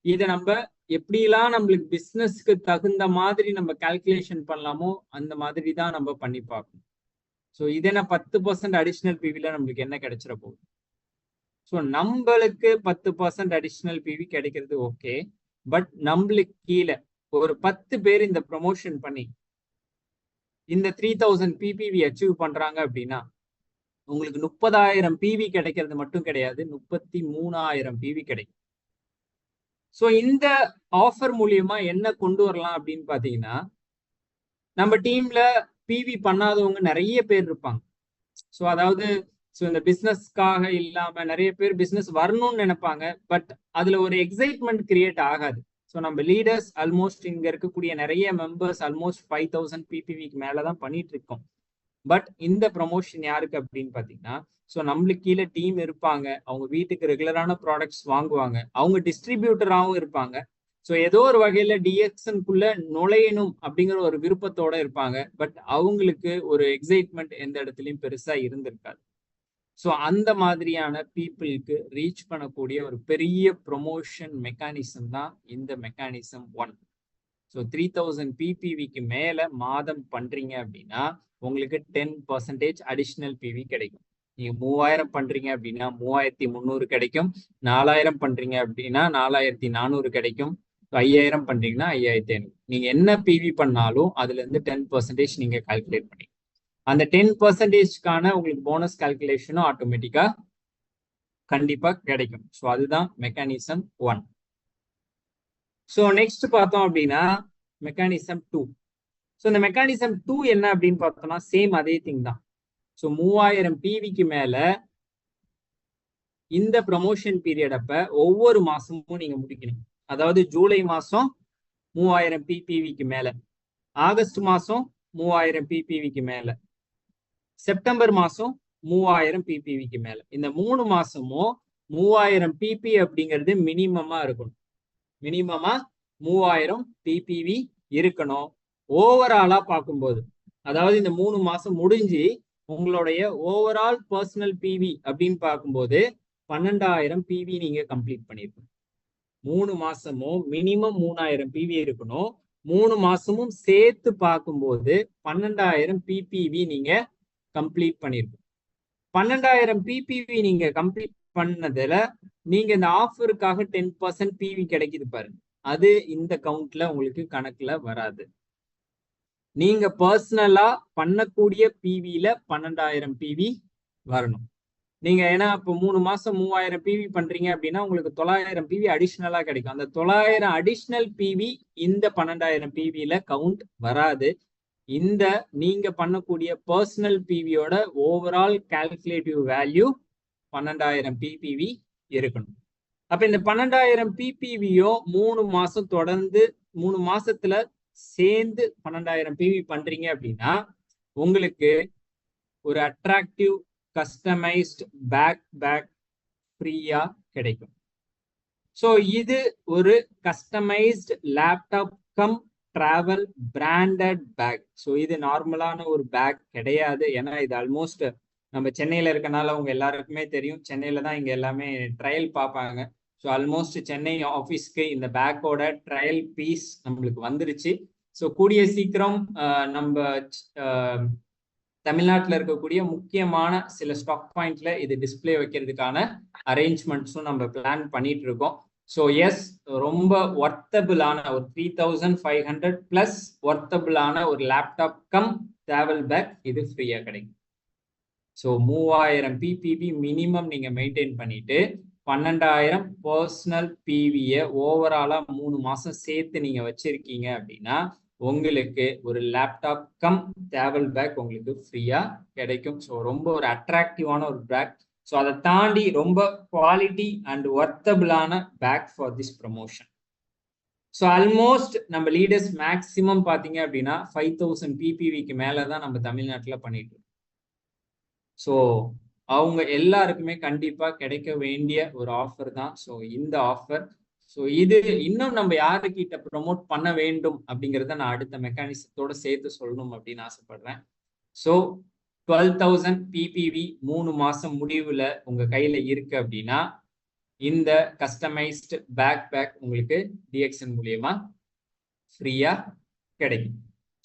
இதை நம்ம எப்படிலாம் நம்மளுக்கு பிஸ்னஸ்க்கு தகுந்த மாதிரி நம்ம கால்குலேஷன் பண்ணலாமோ அந்த மாதிரி தான் நம்ம பண்ணி பார்க்கணும். ஸோ இது என்ன 10% அடிஷ்னல் பிவில நம்மளுக்கு என்ன கிடைச்சிட போகுது? ஸோ நம்மளுக்கு 10% அடிஷ்னல் பிவி கிடைக்கிறது ஓகே. பட் நம்மளுக்கு கீழே ஒரு 10 பேர் இந்த ப்ரொமோஷன் பண்ணி இந்த 3000 பிபிவி அச்சீவ் பண்றாங்க அப்படின்னா உங்களுக்கு 30,000 பிவி கிடைக்கிறது மட்டும் கிடையாது, 33,000 பிவி கிடைக்கும். ஸோ இந்த ஆஃபர் மூலியமா என்ன கொண்டு வரலாம் அப்படின்னு பாத்தீங்கன்னா, நம்ம டீம்ல பிவி பண்ணாதவங்க நிறைய பேர் இருப்பாங்க. ஸோ அதாவது இந்த பிசினஸ்க்காக இல்லாம நிறைய பேர் பிசினஸ் வரணும்னு நினைப்பாங்க. பட் அதுல ஒரு எக்ஸைட்மெண்ட் கிரியேட் ஆகாது. ஸோ நம்ம லீடர்ஸ் ஆல்மோஸ்ட் இங்க இருக்கக்கூடிய நிறைய மெம்பர்ஸ் ஆல்மோஸ்ட் 5,000 பிபிவிக்கு மேலதான் பண்ணிட்டு இருக்கோம். பட் இந்த ப்ரமோஷன் யாருக்கு அப்படின்னு பாத்தீங்கன்னா, ஸோ நம்மளுக்கு கீழே டீம் இருப்பாங்க, அவங்க வீட்டுக்கு ரெகுலரான ப்ராடக்ட்ஸ் வாங்குவாங்க, அவங்க டிஸ்ட்ரிபியூட்டராகவும் இருப்பாங்க. ஸோ ஏதோ ஒரு வகையில டிஎக்ஷனுக்குள்ள நுழையணும் அப்படிங்கிற ஒரு விருப்பத்தோட இருப்பாங்க. பட் அவங்களுக்கு ஒரு எக்ஸைட்மெண்ட் எந்த இடத்துலையும் பெருசா இருந்திருக்காது. ஸோ அந்த மாதிரியான பீப்புளுக்கு ரீச் பண்ணக்கூடிய ஒரு பெரிய ப்ரொமோஷன் மெக்கானிசம் தான் இந்த மெக்கானிசம் 1. ஸோ 3000 பிபிவிக்கு மேல மாதம் பண்றீங்க அப்படின்னா உங்களுக்கு 10% அடிஷ்னல் பிவி கிடைக்கும். நீங்க 3000 பண்றீங்க அப்படின்னா 3300 கிடைக்கும். 4000 பண்றீங்க அப்படின்னா 4400 கிடைக்கும். 5000 பண்றீங்கன்னா 5500. நீங்க என்ன பிவி பண்ணாலும் அதுல இருந்து 10% நீங்க கால்குலேட் பண்ணி அந்த 10%க்கான உங்களுக்கு போனஸ் கால்குலேஷனும் ஆட்டோமேட்டிக்கா கண்டிப்பா கிடைக்கும். ஸோ அதுதான் மெக்கானிசம் 1. ஸோ நெக்ஸ்ட் பார்த்தோம் அப்படின்னா மெக்கானிசம் 2. ஸோ இந்த மெக்கானிசம் 2 என்ன அப்படின்னு பார்த்தோம்னா சேம் அதே திங் தான். ஸோ 3000 பிவிக்கு மேல இந்த ப்ரமோஷன் பீரியட் அப்ப ஒவ்வொரு மாசமும் நீங்க முடிக்கணும். அதாவது ஜூலை மாசம் 3000 பிபிவிக்கு மேல, ஆகஸ்ட் மாசம் 3000 பிபிவிக்கு மேல, செப்டம்பர் மாசம் 3000 பிபிவிக்கு மேல. இந்த 3 மாசமும் 3000 பிபி அப்படிங்கிறது மினிமமா இருக்கணும். மினிமமா 3000 பிபிவி இருக்கணும். ஓவராலா பார்க்கும்போது, அதாவது இந்த 3 மாசம் முடிஞ்சு உங்களுடைய ஓவரால் பர்சனல் பிவி அப்படின்னு பார்க்கும்போது 12,000 பிவி நீங்க கம்ப்ளீட் பண்ணிருக்கணும். 3 மாசமும் மினிமம் 3000 பிவி இருக்கணும். 3 மாசமும் சேர்த்து பார்க்கும்போது 12,000 பிபிவி நீங்க கம்ப்ளீட் பண்ணிருக்கணும். 12,000 பிபிவி நீங்க கம்ப்ளீட் பண்ணதுல நீங்க இந்த ஆஃபருக்காக 10% பிவி கிடைக்குது பாருங்க, அது இந்த கவுண்ட்ல உங்களுக்கு கணக்குல வராது. நீங்க பர்சனலா பண்ணக்கூடிய பிவில 12,000 பிவி வரணும். நீங்க ஏன்னா இப்போ 3 மாசம் 3000 பிவி பண்றீங்க அப்படின்னா உங்களுக்கு 900 பிவி அடிஷ்னலா கிடைக்கும். அந்த 900 அடிஷ்னல் பிவி இந்த 12,000 பிவில கவுண்ட் வராது. இந்த நீங்க பண்ணக்கூடிய பர்சனல் பிவியோட ஓவரால் கால்குலேட்டிவ் வேல்யூ 12,000 பிபிவி இருக்கணும். அப்ப இந்த 12,000 பிபிவியோ 3 மாசம் தொடர்ந்து 3 மாசத்துல சேர்ந்து 12,000 பிவி பண்றீங்க அப்படின்னா உங்களுக்கு ஒரு அட்ராக்டிவ் கஸ்டமைஸ்ட் பேக் ஃப்ரீயா கிடைக்கும். ஸோ இது ஒரு customized laptop cum travel branded bag. So இது நார்மலான ஒரு பேக் கிடையாது. ஏன்னா இது ஆல்மோஸ்ட் நம்ம சென்னையில இருக்கனால உங்க எல்லாருக்குமே தெரியும், சென்னையில தான் இங்க எல்லாமே ட்ரையல் பார்ப்பாங்க. ஸோ ஆல்மோஸ்ட் சென்னை ஆஃபீஸ்க்கு இந்த பேக்கோட ட்ரையல் பீஸ் நம்மளுக்கு வந்துருச்சு. ஸோ கூடிய சீக்கிரம் நம்ம தமிழ்நாட்டில் இருக்கக்கூடிய முக்கியமான சில ஸ்டாக் பாயிண்ட்ல இது டிஸ்பிளே வைக்கிறதுக்கான அரேஞ்ச்மெண்ட்ஸும் நம்ம பிளான் பண்ணிட்டு இருக்கோம். ஸோ எஸ், ரொம்ப ஒர்த்தபிளான ஒரு 3,500 பிளஸ் ஒர்த்தபிளான ஒரு லேப்டாப் கம் டிராவல் பேக் இது ஃப்ரீயா கிடைக்கும். ஸோ 3000 பிபிபி மினிமம் நீங்க மெயின்டைன் பண்ணிட்டு 12,000 பர்சனல் பிவியை ஓவராலா 3 மாசம் சேர்த்து நீங்க வச்சிருக்கீங்க அப்படின்னா உங்களுக்கு ஒரு லேப்டாப் கம் டிராவல் பேக் உங்களுக்கு ஃப்ரீயா கிடைக்கும். ஸோ ரொம்ப ஒரு அட்ராக்டிவான ஒரு பேக். ஸோ அதை தாண்டி ரொம்ப குவாலிட்டி அண்ட் ஒர்த்தபிளான pack for this promotion. So almost நம்ம லீடர்ஸ் மேக்சிமம் பார்த்தீங்க அப்படின்னா 5,000 பிபிவிக்கு மேலே தான் நம்ம தமிழ்நாட்டில் பண்ணிட்டு இருக்கோம். ஸோ அவங்க எல்லாருக்குமே கண்டிப்பா கிடைக்க வேண்டிய ஒரு ஆஃபர் தான். ஸோ இந்த ஆஃபர், ஸோ இது இன்னும் நம்ம யாருக்கிட்ட ப்ரொமோட் பண்ண வேண்டும் அப்படிங்கிறத நான் அடுத்த மெக்கானிசத்தோட சேர்த்து சொல்லணும் அப்படின்னு ஆசைப்படுறேன். ஸோ 12,000 பிபிவி 3 மாசம் முடிவுல உங்க கையில இருக்கு அப்படின்னா இந்த கஸ்டமைஸ்டு பேக் உங்களுக்கு டிஎக்ஸ்என் மூலியமா ஃப்ரீயா கிடைக்கும்.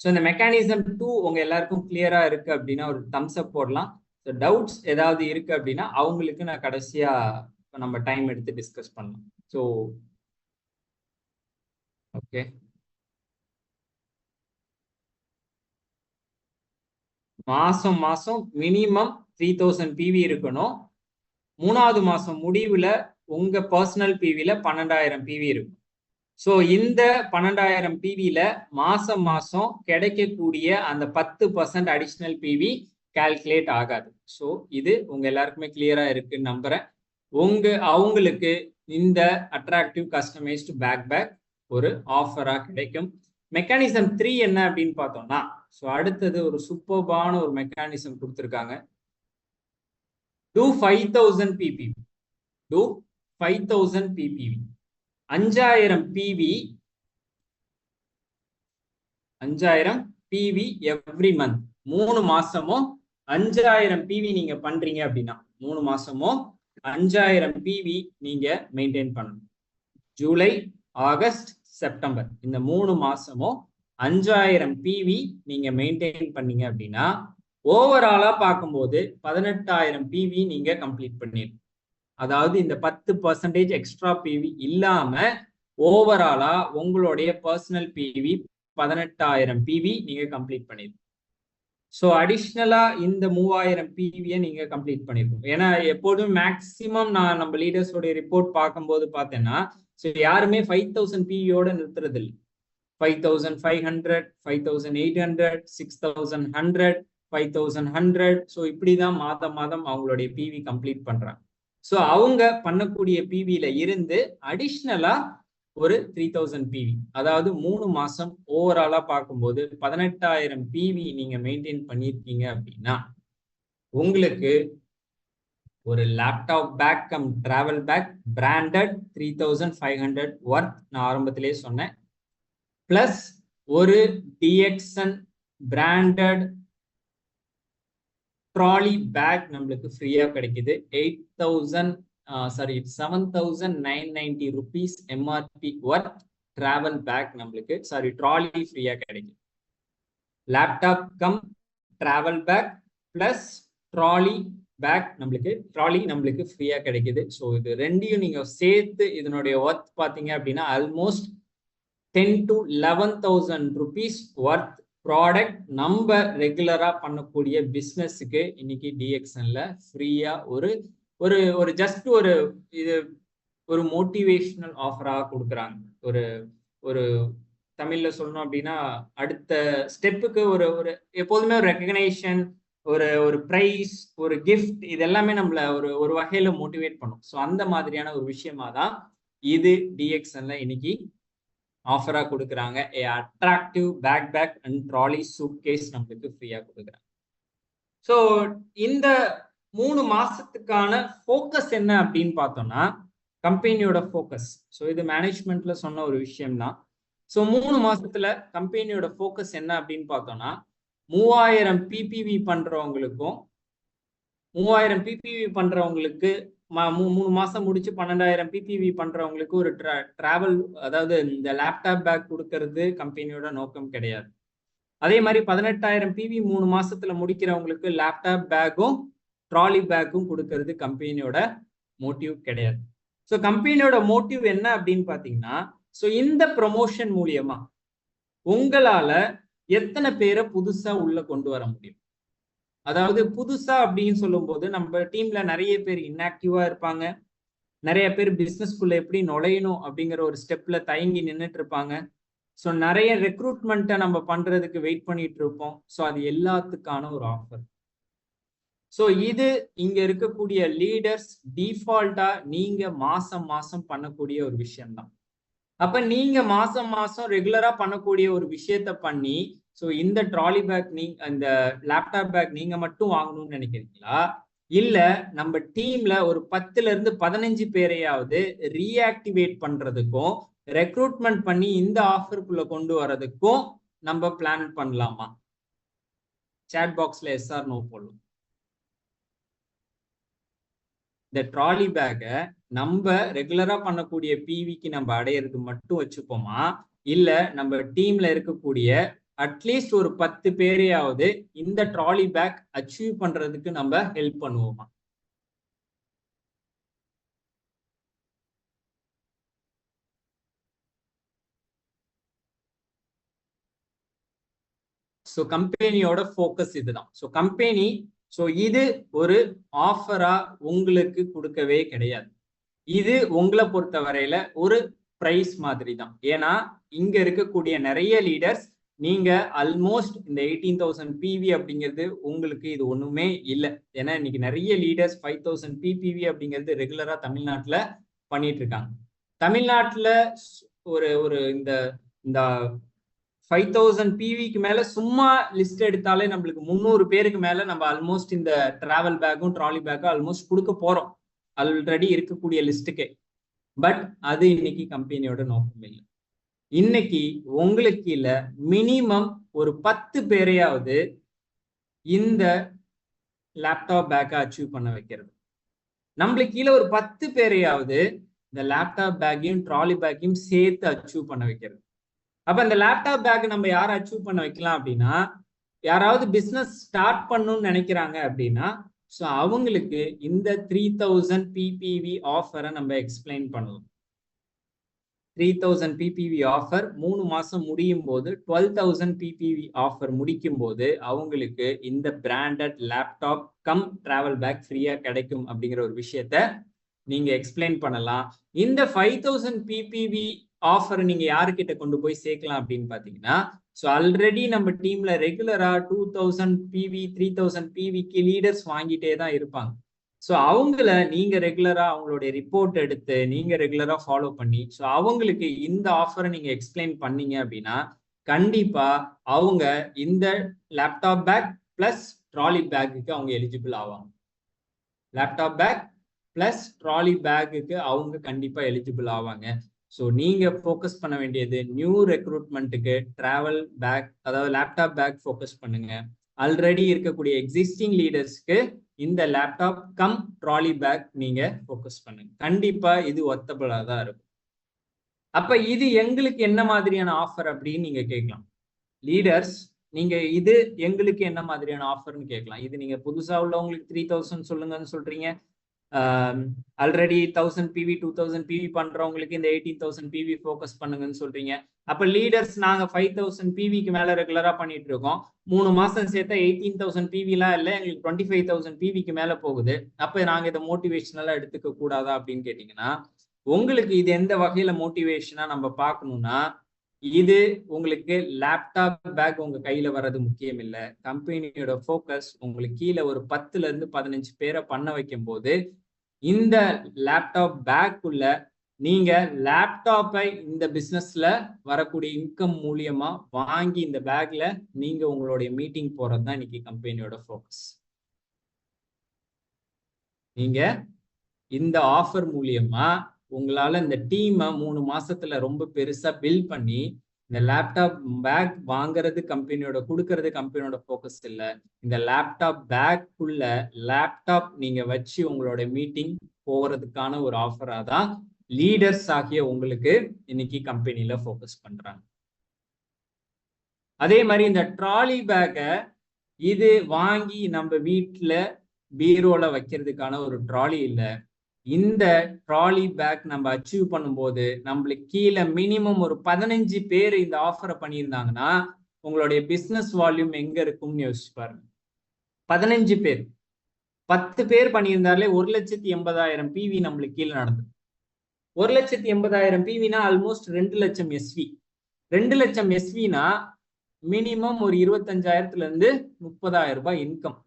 ஸோ இந்த மெக்கானிசம் 2 உங்க எல்லாருக்கும் கிளியரா இருக்கு அப்படின்னா ஒரு தம்ஸ் அப் போடலாம். ஸோ டவுட்ஸ் ஏதாவது இருக்கு அப்படின்னா அவங்களுக்கு நான் கடைசியா நம்ம டைம் எடுத்து டிஸ்கஸ் பண்ணலாம். ஸோ ஓகே, மாசம் மினிமம் 3000 பிவி இருக்கணும். 3வது மாசம் முடிவுல உங்க பர்சனல் பிவில 12000 பிவி இருக்கும். ஸோ இந்த 12000 பிவில மாசம் கிடைக்கக்கூடிய அந்த 10% அடிஷனல் பிவி கால்குலேட் ஆகாது. ஸோ இது உங்க எல்லாருக்குமே கிளியரா இருக்குன்னு நம்புறேன். அவங்களுக்கு இந்த அட்ராக்டிவ் கஸ்டமைஸ்டு பேக் ஒரு ஆஃபரா கிடைக்கும். மெக்கானிசம் 3 என்ன அப்படின்னு பார்த்தோம்னா, ஸோ அடுத்தது ஒரு சூப்பர்பான ஒரு மெக்கானிசம் கொடுத்துருக்காங்க. do 5000 ppv, do 5000 ppv, 5000 PV every month. 3 மாசமும் 5000 PV நீங்க பண்றீங்க அப்படின்னா 3 மாசமும் 5000 PV நீங்க மெயின்டைன் பண்ணணும். ஜூலை, ஆகஸ்ட், செப்டம்பர் இந்த 3 மாசமும் 5000 PV நீங்க மெயின்டைன் பண்ணீங்க அப்படின்னா ஓவராலா பார்க்கும்போது 18000 PV நீங்க கம்ப்ளீட் பண்ணிருக்கீங்க. அதாவது இந்த 10% எக்ஸ்ட்ரா PV இல்லாம ஓவராலா உங்களுடைய பர்சனல் PV 18000 PV நீங்க கம்ப்ளீட் பண்ணிருக்கீங்க. ஸோ அடிஷ்னலா இந்த 3000 PV நீங்க கம்ப்ளீட் பண்ணிருக்கோம். ஏன்னா எப்போதும் மேக்சிமம் நான் நம்ம லீடர்ஸோட ரிப்போர்ட் பார்க்கும்போது பார்த்தேன்னா, ஸோ யாருமே 5000 PVயோட நிறுத்துறது இல்லை. 5500, 5800, 6100, 5100. ஸோ இப்படிதான் மாதம் அவங்களுடைய பிவி கம்ப்ளீட் பண்றாங்க. ஸோ அவங்க பண்ணக்கூடிய பிவில இருந்து அடிஷ்னலா ஒரு 3000 பிவி, அதாவது 3 மாசம் ஓவராலா பார்க்கும்போது 18000 பிவி நீங்க மெயின்டைன் பண்ணிருக்கீங்க அப்படின்னா உங்களுக்கு ஒரு laptop bag come travel back branded 3500 worth நான் ஆரம்பத்திலே சொன்னேன். பிளஸ் ஒரு டிஎக்ஸ்என் பிராண்டட் ட்ராலி பேக் நம்மளுக்கு ஃப்ரீயா கிடைக்குது. 7,990 rupees MRP worth travel back நம்மளுக்கு ட்ராலி ஃப்ரீயா கிடைக்குது. Laptop cum travel back plus trolley bag நம்மளுக்கு ஃப்ரீயா கிடைக்குது. ஸோ இது ரெண்டையும் நீங்க சேர்த்து இதனுடைய ஒர்த் பாத்தீங்க அப்படின்னா almost 10 to 11,000 rupees worth product நம்ம ரெகுலரா பண்ணக்கூடிய பிசினஸுக்கு இன்னைக்கு டிஎக்ஸ்என்ல ஃப்ரீயா ஒரு ஜஸ்ட் இது ஒரு மோட்டிவேஷனல் ஆஃபரா கொடுக்குறாங்க. ஒரு தமிழ்ல சொல்லணும் அப்படின்னா அடுத்த ஸ்டெப்புக்கு ஒரு எப்போதுமே ஒரு ரெகக்னைசேஷன், ஒரு பிரைஸ், ஒரு கிஃப்ட், இது எல்லாமே நம்மள ஒரு வகையில மோட்டிவேட் பண்ணும். ஸோ அந்த மாதிரியான ஒரு விஷயமா தான் இது டிஎக்ஸ்என்ல இன்னைக்கு ஆஃபரா கொடுக்குறாங்க. Attractive bag and trolley suitcase நம்மளுக்கு ஃப்ரீயா கொடுக்குறாங்க. ஸோ இந்த 3 மாசத்துக்கான ஃபோக்கஸ் என்ன அப்படின்னு பார்த்தோம்னா கம்பெனியோட ஃபோக்கஸ். ஸோ இது மேனேஜ்மெண்ட்ல சொன்ன ஒரு விஷயம் தான். ஸோ 3 மாசத்துல கம்பெனியோட ஃபோக்கஸ் என்ன அப்படின்னு பார்த்தோம்னா 3000 PPV பண்றவங்களுக்கும் 3000 PPV பண்றவங்களுக்கு 3 மாசம் முடிச்சு 12000 PPV பண்றவங்களுக்கு ஒரு டிராவல், அதாவது இந்த லேப்டாப் பேக் கொடுக்கறது கம்பெனியோட நோக்கம் கிடையாது. அதே மாதிரி 18000 PV 3 மாசத்துல முடிக்கிறவங்களுக்கு லேப்டாப் பேக்கும் ட்ராலி பேக்கும் கொடுக்கறது கம்பெனியோட மோட்டிவ் கிடையாது. ஸோ கம்பெனியோட மோட்டிவ் என்ன அப்படின்னு பாத்தீங்கன்னா, ஸோ இந்த ப்ரொமோஷன் மூலியமா உங்களால எத்தனை பேரை புதுசா உள்ள கொண்டு வர முடியும். அதாவது புதுசா அப்படின்னு சொல்லும் போது நம்ம டீம்ல நிறைய பேர் இன்ஆக்டிவா இருப்பாங்க, நிறைய பேர் பிசினஸ்குள்ள எப்படி நுழையணும் அப்படிங்கிற ஒரு ஸ்டெப்ல தயங்கி நின்றுட்டு இருப்பாங்க. ஸோ நிறைய ரெக்ரூட்மெண்ட்டை நம்ம பண்றதுக்கு வெயிட் பண்ணிட்டு இருப்போம். ஸோ அது எல்லாத்துக்கான ஒரு ஆஃபர். ஸோ இது இங்க இருக்கக்கூடிய லீடர்ஸ் டிஃபால்ட்டா நீங்க மாசம் பண்ணக்கூடிய ஒரு விஷயம்தான். அப்ப நீங்க மாசம் ரெகுலரா பண்ணக்கூடிய ஒரு விஷயத்த பண்ணி ஸோ இந்த ட்ராலி பேக் இந்த லேப்டாப் பேக் நீங்க மட்டும் வாங்கணும்னு நினைக்கிறீங்களா, இல்ல நம்ம டீம்ல ஒரு 10ல இருந்து 15 பேரையாவது ரீஆக்டிவேட் பண்றதுக்கும் ரெக்ரூட்மெண்ட் பண்ணி இந்த ஆஃபருக்குள்ள கொண்டு வரதுக்கும் நம்ம பிளான் பண்ணலாமா? சாட் பாக்ஸ்ல எஸ்ஆர் நோ போடலாம். இந்த ட்ராலி பேக்கை நம்ம ரெகுலரா பண்ணக்கூடிய பிவிக்கு நம்ம அடையிறது மட்டும் வச்சுப்போமா, இல்ல நம்ம டீம்ல இருக்கக்கூடிய அட்லீஸ்ட் ஒரு 10 பேரையாவது இந்த ட்ராலி பேக் அச்சீவ் பண்றதுக்கு நம்ம ஹெல்ப் பண்ணுவோமா? ஸோ கம்பெனியோட ஃபோக்கஸ் இதுதான். ஸோ கம்பெனி இது ஒரு ஆஃபரா உங்களுக்கு கொடுக்கவே கிடையாது. இது உங்களை பொறுத்த வரையில ஒரு பிரைஸ் மாதிரி தான். ஏன்னா இங்க இருக்கக்கூடிய நிறைய லீடர்ஸ், நீங்க ஆல்மோஸ்ட் இந்த 18,000 பிவி அப்படிங்கிறது உங்களுக்கு இது ஒண்ணுமே இல்லை. ஏன்னா இன்னைக்கு நிறைய லீடர்ஸ் 5,000 பிபிவி அப்படிங்கிறது ரெகுலரா தமிழ்நாட்டுல பண்ணிட்டு இருக்காங்க. தமிழ்நாட்டுல ஒரு ஒரு இந்த இந்த 5,000 பிவிக்கு மேல சும்மா லிஸ்ட் எடுத்தாலே நம்மளுக்கு 300 பேருக்கு மேல நம்ம ஆல்மோஸ்ட் இந்த டிராவல் பேக்கும் ட்ராலி பேக்கும் ஆல்மோஸ்ட் கொடுக்க போறோம் ஆல்ரெடி இருக்கக்கூடிய லிஸ்ட்டுக்கே. பட் அது இன்னைக்கு கம்பெனியோட நோக்கம் இல்லை. இன்னைக்கு உங்களுக்கு இல்ல மினிமம் ஒரு 10 பேரையாவது இந்த லேப்டாப் பேக்கை அச்சீவ் பண்ண வைக்கிறது. நம்மளுக்கு கீழே ஒரு 10 பேரையாவது இந்த லேப்டாப் பேக்கையும் ட்ராலி பேக்கையும் சேர்த்து அச்சீவ் பண்ண வைக்கிறது. அப்ப இந்த லேப்டாப் பேக் நம்ம யாரை அச்சீவ் பண்ண வைக்கலாம் அப்படின்னா, யாராவது பிசினஸ் ஸ்டார்ட் பண்ணணும்னு நினைக்கிறாங்க அப்படின்னா, ஸோ அவங்களுக்கு இந்த 3,000 பிபிவி ஆஃபரை நம்ம எக்ஸ்பிளைன் பண்ணலாம். 3,000 பிபிவி ஆஃபர் 3 மாசம் முடியும் போது 12,000 பிபிவி ஆஃபர் முடிக்கும் போது அவங்களுக்கு இந்த branded laptop cum travel back ஃப்ரீயா கிடைக்கும் அப்படிங்கிற ஒரு விஷயத்த நீங்க எக்ஸ்பிளைன் பண்ணலாம். இந்த 5,000 பிபிவி ஆஃபர் நீங்க யாருக்கிட்ட கொண்டு போய் சேர்க்கலாம் அப்படின்னு பாத்தீங்கன்னா, ஸோ ஆல்ரெடி நம்ம டீம்ல ரெகுலரா 2,000 பிவி 3,000 பிவிக்கு லீடர்ஸ் வாங்கிட்டே தான் இருப்பாங்க. ஸோ அவங்கள நீங்க ரெகுலரா அவங்களுடைய ரிப்போர்ட் எடுத்து நீங்க ரெகுலரா ஃபாலோ பண்ணி ஸோ அவங்களுக்கு இந்த ஆஃபரை நீங்க எக்ஸ்பிளைன் பண்ணீங்க அப்படின்னா கண்டிப்பா அவங்க இந்த லேப்டாப் பேக் பிளஸ் ட்ராலி பேக்குக்கு அவங்க எலிஜிபிள் ஆவாங்க. லேப்டாப் பேக் பிளஸ் ட்ராலி பேக்குக்கு அவங்க கண்டிப்பா எலிஜிபிள் ஆவாங்க. ஸோ நீங்க ஃபோக்கஸ் பண்ண வேண்டியது நியூ ரெக்ரூட்மெண்ட்டுக்கு டிராவல் பேக், அதாவது லேப்டாப் பேக் ஃபோக்கஸ் பண்ணுங்க. ஆல்ரெடி இருக்கக்கூடிய எக்ஸிஸ்டிங் லீடர்ஸ்க்கு இந்த லேப்டாப் கம் ட்ராலி பேக் நீங்க ஃபோக்கஸ் பண்ணுங்க. கண்டிப்பா இது ஒர்த்தபிளா தான் இருக்கும். அப்ப இது எங்களுக்கு என்ன மாதிரியான ஆஃபர் அப்படின்னு நீங்க கேட்கலாம். லீடர்ஸ் நீங்க இது எங்களுக்கு என்ன மாதிரியான ஆஃபர்னு கேட்கலாம். இது நீங்க புதுசா உள்ளவங்களுக்கு 3,000 சொல்லுங்கன்னு சொல்றீங்க. ஆல்ரெடி 1000 பிவி 2000 பிவி பண்றவங்களுக்கு இந்த 18,000 பிவி ஃபோக்கஸ் பண்ணுங்கன்னு சொல்றீங்க. அப்ப லீடர்ஸ் நாங்க 5,000 பிவிக்கு மேல ரெகுலரா பண்ணிட்டு இருக்கோம். 3 மாசம் சேர்த்தா 18,000 பிவிலாம் இல்லை, எங்களுக்கு 25,000 பிவிக்கு மேல போகுது. அப்ப நாங்க இதை மோட்டிவேஷனலா எடுத்துக்க கூடாதா அப்படின்னு கேட்டீங்கன்னா, உங்களுக்கு இது எந்த வகையில மோட்டிவேஷனா நம்ம பார்க்கணும்னா, இது உங்களுக்கு லேப்டாப் பேக் உங்க கையில வர்றது முக்கியம் இல்லை. கம்பெனியோட ஃபோக்கஸ் உங்களுக்கு கீழே ஒரு 10ல இருந்து 15 பேரை பண்ண வைக்கும் போது இந்த லேப்டாப் பேக்குள்ள நீங்க லேப்டாப்பை இந்த பிசினஸ்ல வரக்கூடிய இன்கம் மூலியமா வாங்கி இந்த பேக்ல நீங்க உங்களுடைய மீட்டிங் போறது தான் இன்னைக்கு கம்பெனியோட ஃபோக்கஸ். நீங்க இந்த ஆஃபர் மூலியமா உங்களால இந்த டீமை 3 மாசத்துல ரொம்ப பெருசா பில்ட் பண்ணி இந்த லேப்டாப் பேக் வாங்குறது கம்பெனியோட கொடுக்கறது கம்பெனியோட ஃபோக்கஸ் இல்லை. இந்த லேப்டாப் பேக்குள்ள லேப்டாப் நீங்க வச்சு உங்களோட மீட்டிங் போகிறதுக்கான ஒரு ஆஃபரா தான் லீடர்ஸ் ஆகிய உங்களுக்கு இன்னைக்கு கம்பெனில ஃபோக்கஸ் பண்றாங்க. அதே மாதிரி இந்த ட்ராலி பேக்கை இது வாங்கி நம்ம வீட்டுல பீரோல வைக்கிறதுக்கான ஒரு ட்ராலி இல்லை. இந்த ட்ராலி பேக் நம்ம அச்சீவ் பண்ணும்போது நம்மளுக்கு கீழே மினிமம் ஒரு 15 பேர் இந்த ஆஃபரை பண்ணியிருந்தாங்கன்னா உங்களுடைய பிசினஸ் வால்யூம் எங்க இருக்கும்னு யோசிச்சு பாருங்க. 15 பேர் 10 பேர் பண்ணியிருந்தாலே 1,80,000 பிவி நம்மளுக்கு கீழே நடந்தது. 1,80,000 பிவினா ஆல்மோஸ்ட் 2 லட்சம் எஸ்வி. 2 லட்சம் எஸ்வினா மினிமம் ஒரு 25,000ல இருந்து 30,000 ரூபாய் இன்கம்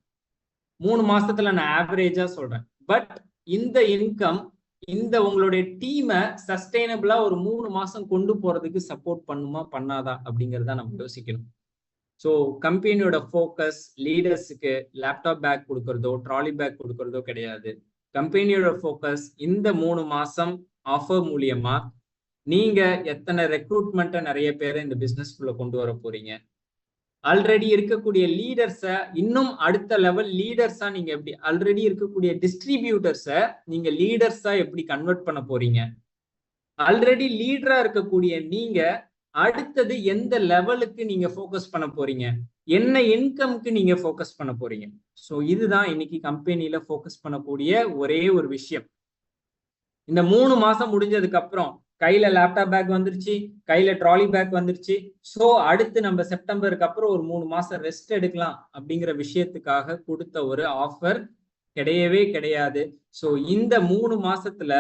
3 மாசத்துல நான் ஆவரேஜா சொல்றேன். பட் இந்த இன்கம் இந்த உங்களுடைய டீமை சஸ்டைனபிளா ஒரு 3 மாசம் கொண்டு போறதுக்கு சப்போர்ட் பண்ணுமா பண்ணாதா அப்படிங்கறத நம்ம யோசிக்கணும். ஸோ கம்பெனியோட ஃபோக்கஸ் லீடர்ஸுக்கு லேப்டாப் பேக் கொடுக்கறதோ ட்ராலி பேக் கொடுக்கறதோ கிடையாது. கம்பெனியோட ஃபோக்கஸ் இந்த 3 மாசம் ஆஃபர் மூலியமா நீங்க எத்தனை ரெக்ரூட்மெண்ட்டை நிறைய பேரை இந்த பிசினஸ்க்குள்ள கொண்டு வர போறீங்க, ஆல்ரெடி இருக்கக்கூடிய லீடர்ஸை இன்னும் அடுத்த லெவல் லீடர்ஸா நீங்க எப்படி, ஆல்ரெடி இருக்கக்கூடிய டிஸ்ட்ரிபியூட்டர்ஸை நீங்க லீடர்ஸா எப்படி கன்வெர்ட் பண்ண போறீங்க, ஆல்ரெடி லீடரா இருக்கக்கூடிய நீங்க அடுத்தது எந்த லெவலுக்கு நீங்க ஃபோக்கஸ் பண்ண போறீங்க, என்ன இன்கம்க்கு நீங்க ஃபோக்கஸ் பண்ண போறீங்க. ஸோ இதுதான் இன்னைக்கு கம்பெனியில ஃபோக்கஸ் பண்ணக்கூடிய ஒரே ஒரு விஷயம். இந்த 3 மாசம் முடிஞ்சதுக்கு அப்புறம் கையில லேப்டாப் பேக் வந்துருச்சு, கையில ட்ராலி பேக் வந்துருச்சு. ஸோ அடுத்து நம்ம செப்டம்பருக்கு அப்புறம் ஒரு 3 மாசம் ரெஸ்ட் எடுக்கலாம் அப்படிங்கிற விஷயத்துக்காக கொடுத்த ஒரு ஆஃபர் கிடையவே கிடையாது. ஸோ இந்த 3 மாசத்துல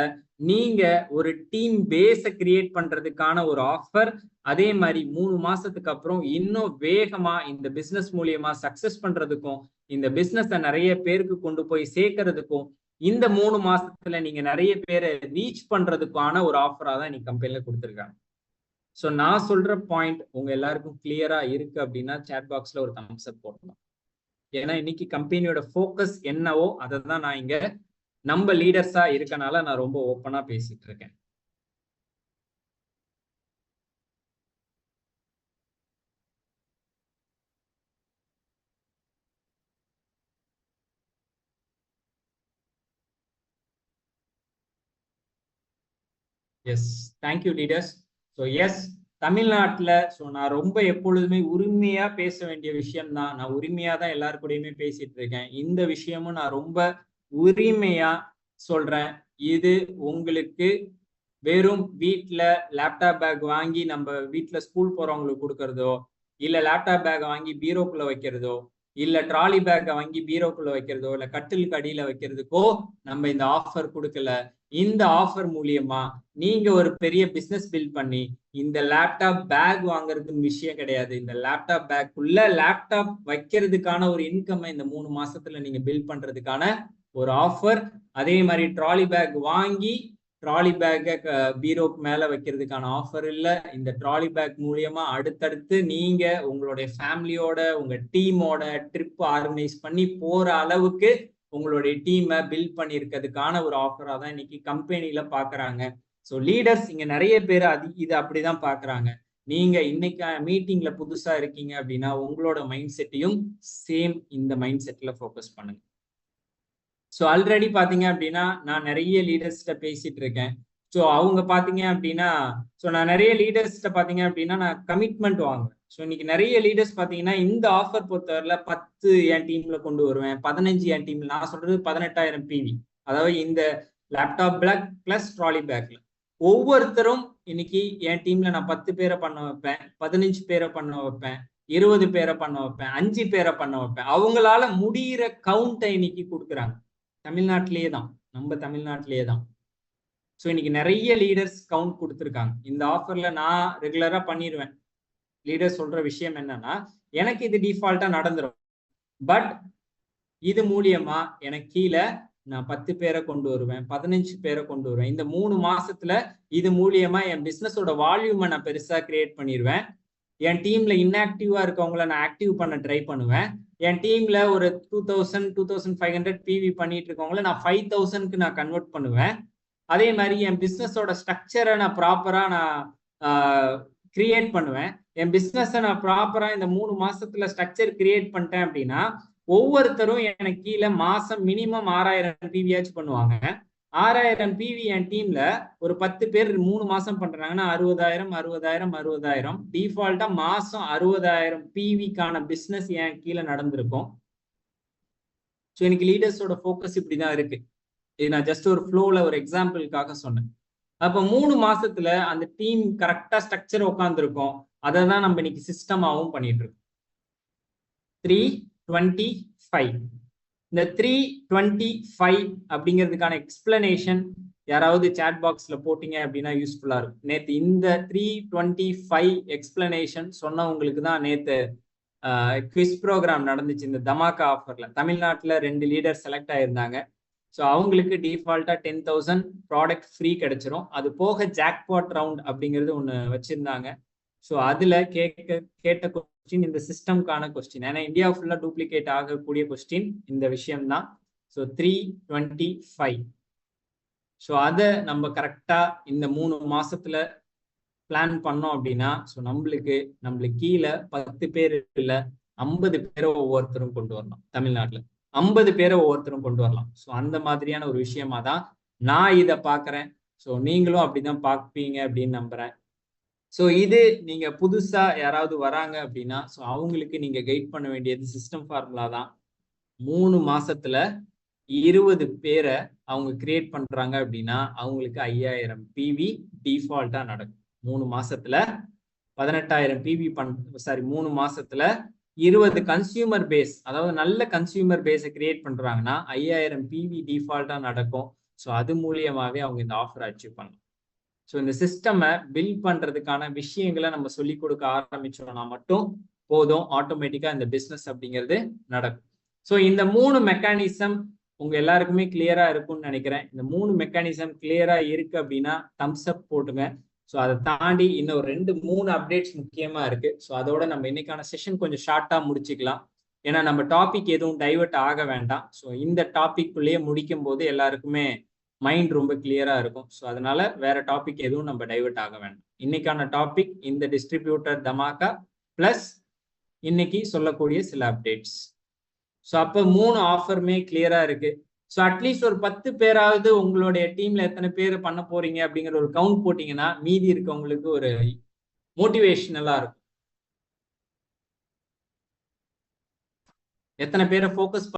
நீங்க ஒரு டீம் பேஸ கிரியேட் பண்றதுக்கான ஒரு ஆஃபர், அதே மாதிரி 3 மாசத்துக்கு அப்புறம் இன்னும் வேகமா இந்த பிசினஸ் மூலியமா சக்சஸ் பண்றதுக்கும், இந்த பிசினஸ நிறைய பேருக்கு கொண்டு போய் சேர்க்கறதுக்கும், இந்த 3 மாசத்துல நீங்க நிறைய பேரை ரீச் பண்றதுக்கான ஒரு ஆஃபரா தான் இன்னைக்கு கம்பெனில கொடுத்துருக்காங்க. ஸோ நான் சொல்ற பாயிண்ட் உங்க எல்லாருக்கும் கிளியரா இருக்கு அப்படின்னா சாட் பாக்ஸ்ல ஒரு தம்ஸ் அப் போடணும். ஏன்னா இன்னைக்கு கம்பெனியோட ஃபோக்கஸ் என்னவோ அதை தான் நான் இங்க நம்ம லீடர்ஸா இருக்கனால நான் ரொம்ப ஓப்பனா பேசிட்டு இருக்கேன். Yes, thank you leaders. So yes, தமிழ்நாட்டில் ஸோ நான் ரொம்ப எப்பொழுதுமே உரிமையா பேச வேண்டிய விஷயம் தான். நான் உரிமையா தான் எல்லாரு கூடயுமே பேசிட்டு இருக்கேன். இந்த விஷயமும் நான் ரொம்ப உரிமையா சொல்றேன். இது உங்களுக்கு வெறும் வீட்டில் லேப்டாப் பேக் வாங்கி நம்ம வீட்டில் ஸ்கூல் போறவங்களுக்கு கொடுக்கறதோ, இல்ல லேப்டாப் பேக் வாங்கி பீரோக்குள்ள வைக்கிறதோ, இல்ல ட்ராலி பேக்கை வாங்கி பீரோக்குள்ள வைக்கிறதோ, இல்ல கட்டிலுக்கு அடியில வைக்கிறதுக்கோ நம்ம இந்த ஆஃபர் கொடுக்கல. இந்த ஆஃபர் மூலியமா நீங்க ஒரு பெரிய பிசினஸ் பில்ட் பண்ணி, இந்த லேப்டாப் பேக் வாங்குறதுன்னு விஷயம் கிடையாது. இந்த லேப்டாப் பேக்குள்ள லேப்டாப் வைக்கிறதுக்கான ஒரு இன்கம் இந்த 3 மாசத்துல நீங்க பில்ட் பண்றதுக்கான ஒரு ஆஃபர். அதே மாதிரி ட்ராலி பேக் வாங்கி ட்ராலி பேக்கை பீரோக்கு மேல வைக்கிறதுக்கான ஆஃபர் இல்ல. இந்த ட்ராலி பேக் மூலியமா அடுத்தடுத்து நீங்க உங்களுடைய ஃபேமிலியோட உங்க டீமோட ட்ரிப் ஆர்கனைஸ் பண்ணி போற அளவுக்கு உங்களுடைய டீமை பில்ட் பண்ணியிருக்கிறதுக்கான ஒரு ஆஃபரா தான் இன்னைக்கு கம்பெனில பாக்குறாங்க. ஸோ லீடர்ஸ் இங்க நிறைய பேர் இது அப்படிதான் பாக்குறாங்க. நீங்க இன்னைக்கு மீட்டிங்ல புதுசா இருக்கீங்க அப்படின்னா உங்களோட மைண்ட் செட்டையும் சேம் இந்த மைண்ட் செட்ல ஃபோக்கஸ் பண்ணுங்க. ஸோ ஆல்ரெடி பார்த்தீங்க அப்படின்னா நான் நிறைய லீடர்ஸ்கிட்ட பேசிட்டு இருக்கேன். ஸோ அவங்க பார்த்தீங்க அப்படின்னா நான் நிறைய லீடர்ஸ்கிட்ட பார்த்தீங்க அப்படின்னா நான் கமிட்மெண்ட் வாங்குவேன். ஸோ இன்னைக்கு நிறைய லீடர்ஸ் பார்த்தீங்கன்னா இந்த ஆஃபர் பொறுத்தவரையில 10 என் டீம்ல கொண்டு வருவேன், 15 என் டீம்ல, நான் சொல்றது 18,000 பிவி, அதாவது இந்த லேப்டாப் பேக் பிளஸ் ட்ராலி பேக்ல ஒவ்வொருத்தரும் இன்னைக்கு என் டீம்ல நான் 10 பேரை பண்ண வைப்பேன், 15 பேரை பண்ண வைப்பேன், 20 பேரை பண்ண வைப்பேன், 5 பேரை பண்ண வைப்பேன். அவங்களால முடிகிற கவுண்டை இன்னைக்கு கொடுக்குறாங்க. தமிழ்நாட்டிலேயே தான், நம்ம தமிழ்நாட்டிலேயே தான். ஸோ இன்னைக்கு நிறைய லீடர்ஸ் கவுண்ட் கொடுத்துருக்காங்க. இந்த ஆஃபர்ல நான் ரெகுலரா பண்ணிடுவேன். லீடர்ஸ் சொல்ற விஷயம் என்னன்னா, எனக்கு இது டிஃபால்ட்டா நடந்துடும், பட் இது மூலியமா எனக்கு கீழே நான் 10 பேரை கொண்டு வருவேன், 15 பேரை கொண்டு வருவேன். இந்த 3 மாசத்துல இது மூலியமா என் பிசினஸோட வால்யூமை நான் பெருசா கிரியேட் பண்ணிடுவேன். என் டீம்ல இன்ஆக்டிவா இருக்கவங்கள நான் ஆக்டிவ் பண்ண ட்ரை பண்ணுவேன். என் டீம்ல ஒரு 2000 2500 பிவி பண்ணிட்டு இருக்கவங்கள நான் 5000க்கு நான் கன்வெர்ட் பண்ணுவேன். அதே மாதிரி என் பிசினஸோட ஸ்ட்ரக்சரை நான் ப்ராப்பரா நான் கிரியேட் பண்ணுவேன். என் பிசினஸை நான் ப்ராப்பரா இந்த 3 மாசத்துல ஸ்ட்ரக்சர் கிரியேட் பண்ணிட்டேன் அப்படின்னா ஒவ்வொருத்தரும் எனக்கு கீழே மாசம் மினிமம் 6000 பிவியாச்சும் பண்ணுவாங்க. 6000 பிவி என் டீம்ல ஒரு 10 பேர் 3 மாசம் பண்றாங்கன்னா 60,000 டிஃபால்ட்டா மாசம் 60,000 பிவிக்கான பிசினஸ் என் கீழே நடந்திருக்கும். ஸோ இன்னைக்கு லீடர்ஸோட ஃபோக்கஸ் இப்படிதான் இருக்கு. இது நான் ஜஸ்ட் ஒரு ஃப்ளோல ஒரு எக்ஸாம்பிளுக்காக சொன்னேன். அப்ப 3 மாசத்துல அந்த டீம் கரெக்டா ஸ்ட்ரக்சர் உட்காந்துருக்கும். அதை தான் நம்ம இன்னைக்கு சிஸ்டமாவும் பண்ணிட்டு இருக்கோம். 325 இந்த 325 அப்படிங்கிறதுக்கான எக்ஸ்பிளனேஷன் யாராவது சாட் பாக்ஸ்ல போட்டீங்க அப்படின்னா யூஸ்ஃபுல்லா இருக்கும். நேத்து இந்த 325 எக்ஸ்பிளனேஷன் சொன்னவங்களுக்கு தான் நேத்து குவிஸ் ப்ரோக்ராம் நடந்துச்சு. இந்த தமாக்கா ஆஃபர்ல தமிழ்நாட்டுல 2 லீடர் செலக்ட் ஆயிருந்தாங்க. ஸோ அவங்களுக்கு டிஃபால்ட்டா 10,000 ப்ராடக்ட் ஃப்ரீ கிடைச்சிரும். அது போக ஜாக்பாட் ரவுண்ட் அப்படிங்கிறது ஒன்று வச்சிருந்தாங்க. ஸோ அதுல கேட்ட கொஸ்டின் இந்த சிஸ்டம்கான கொஸ்டின், ஏன்னா இந்தியா ஃபுல்லா டூப்ளிகேட் ஆகக்கூடிய கொஸ்டின் இந்த விஷயம் தான். ஸோ 325. ஸோ அதை நம்ம கரெக்டா இந்த 3 மாசத்துல பிளான் பண்ணோம் அப்படின்னா ஸோ நம்மளுக்கு கீழே 10 பேர் இல்ல 50 பேரை ஒவ்வொருத்தரும் கொண்டு வரலாம். தமிழ்நாட்டுல 50 பேரை ஒவ்வொருத்தரும் கொண்டு வரலாம். ஸோ அந்த மாதிரியான ஒரு விஷயமா தான் நான் இதை பாக்குறேன். ஸோ நீங்களும் அப்படிதான் பார்ப்பீங்க அப்படின்னு நம்புறேன். ஸோ இது நீங்க புதுசா யாராவது வராங்க அப்படின்னா ஸோ அவங்களுக்கு நீங்க கைட் பண்ண வேண்டியது சிஸ்டம் ஃபார்முலா தான். 3 மாசத்துல 20 பேரை அவங்க கிரியேட் பண்றாங்க அப்படின்னா அவங்களுக்கு 5000 பிவி டிஃபால்ட்டா நடக்கும். 3 மாசத்துல 18,000 பிவி 3 மாசத்துல 20 கன்சியூமர் பேஸ், அதாவது நல்ல கன்சியூமர் பேஸை கிரியேட் பண்றாங்கன்னா 5000 பிவி டிஃபால்ட்டா நடக்கும். ஸோ அது மூலியமாவே அவங்க இந்த ஆஃபர் அச்சீவ் பண்ணலாம். ஸோ இந்த சிஸ்டமை பில்ட் பண்றதுக்கான விஷயங்களை நம்ம சொல்லி கொடுக்க ஆரம்பிச்சோம்னா மட்டும் போதும், ஆட்டோமேட்டிக்கா இந்த பிசினஸ் அப்படிங்கிறது நடக்கும். ஸோ இந்த 3 மெக்கானிசம் உங்க எல்லாருக்குமே கிளியரா இருக்கும்னு நினைக்கிறேன். இந்த 3 மெக்கானிசம் கிளியரா இருக்கு அப்படின்னா தம்ஸ் அப் போட்டுங்க. ஸோ அதை தாண்டி இன்னும் 2-3 அப்டேட்ஸ் முக்கியமா இருக்கு. ஸோ அதோட நம்ம இன்னைக்கான செஷன் கொஞ்சம் ஷார்ட்டா முடிச்சுக்கலாம். ஏன்னா நம்ம டாபிக் எதுவும் டைவர்ட் ஆக வேண்டாம். ஸோ இந்த டாபிக் குள்ளேயே முடிக்கும் போது எல்லாருக்குமே மைண்ட் ரொம்ப கிளியரா இருக்கும். ஸோ அதனால வேற டாபிக் எதுவும் நம்ம டைவர்ட் ஆக வேண்டாம். இன்னைக்கான டாபிக் இந்த டிஸ்ட்ரிபியூட்டர் தமாகா பிளஸ் இன்னைக்கு சொல்லக்கூடிய சில அப்டேட்ஸ். ஸோ அப்போ 3 ஆஃபருமே கிளியரா இருக்கு. ஸோ அட்லீஸ்ட் ஒரு 10 பேராவது உங்களுடைய டீம்ல எத்தனை பேர் பண்ண போறீங்க அப்படிங்கிற ஒரு கவுண்ட் போட்டீங்கன்னா மீதி இருக்கவங்களுக்கு ஒரு மோட்டிவேஷனலா இருக்கும். எத்தனை பேரை ஃபோக்கஸ்